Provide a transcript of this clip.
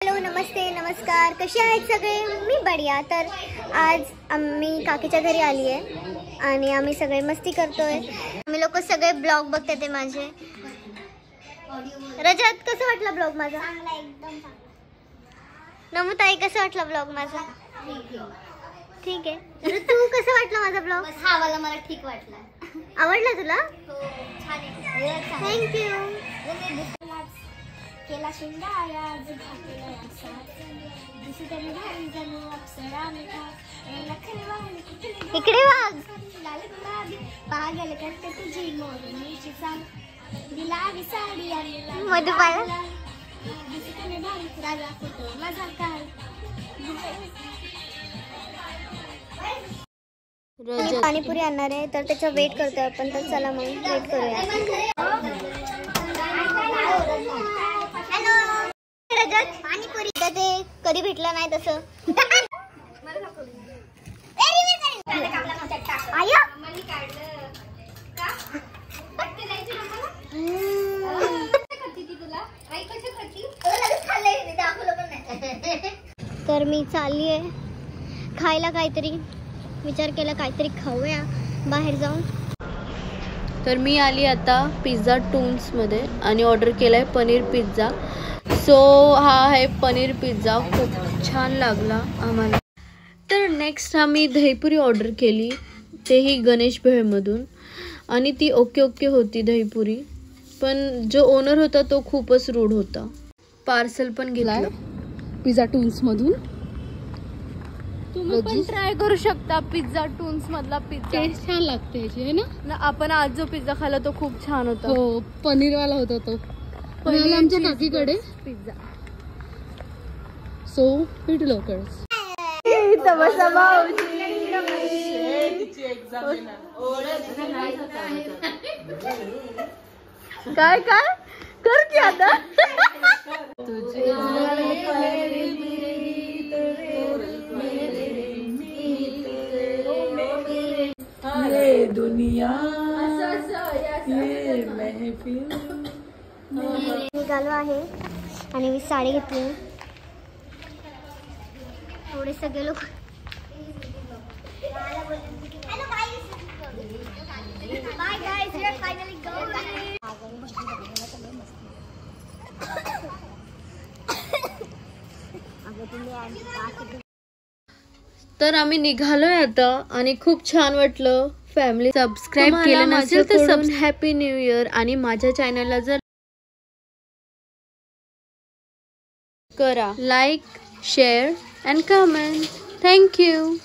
Hello, नमस्ते, नमस्कार. कसे आहेत सगळे? मी बढिया. तर आज आम्ही काकीच्या घरी आली आहे आणि आम्ही सगळे मस्ती करतोय. आम्ही लोक सगळे ब्लॉग बघते ते माझे. रजत, कसं वाटलं ब्लॉग माझा? एकदम. नमुताई, कसं वाटलं ब्लॉग माझा? ठीक आहे. तू कसं वाटलं माझा ब्लॉग? हा वाला मला ठीक वाटला. आवडला तुला? हो, छान आहे. थँक्यू. केला शिंगाया जिंकला असा दिसतनी भारी जणू अप्सरा मिठा लखनवा इकडे वाघ लाल गुलाबी पागल करते तुझी मोरणीची सांग दिलावी साडी आणि मधुबाला दिसतनी भारी राजा फोटो माझा काय रजत पाणीपुरी आणणार आहे तर त्याचा वेट करतोय आपण. तर चला मग वेट करूया. रजत, पाणीपुरी ते कधी भेटलं नाही तसं. तर मी चालली आहे खायला काहीतरी. विचार केला काहीतरी खाऊया बाहेर जाऊन. तर मी आली आता पिझ्झा टून्समध्ये आणि ऑर्डर केला आहे पनीर पिझ्झा. सो हा आहे पनीर पिझ्झा. खूप छान लागला आम्हाला. तर नेक्स्ट आम्ही दहीपुरी ऑर्डर केली, तेही गणेश भेळमधून. आणि ती ओके ओके होती दहीपुरी, पण जो ओनर होता तो खूपच रूड होता. पार्सल पण घेतलं पिझ्झा टून्समधून. तुम्ही पण ट्राय करू शकता पिझ्झा टून्स मधला पिझ्झा. टेस्ट छान लागते याची, है ना? आपण आज जो पिझ्झा खाल्ला तो खूप छान होता. हो, पनीरवाला होता तो. पनीर आमच्या काकीकडे पिझ्झा. सो भेटू लवकरच. काय काय कर की आता. ये दुनिया ये महफिल. निघालो आहे आणि मी साडी घेतली. थोडे सगळे लोक तर आम्ही निघालोय आता आणि खूप छान वाटलं. फॅमिली सबस्क्राईब केलं नसेल तर हॅपी न्यू इयर. आणि माझ्या चॅनलला जर करा like, share and comment. Thank you.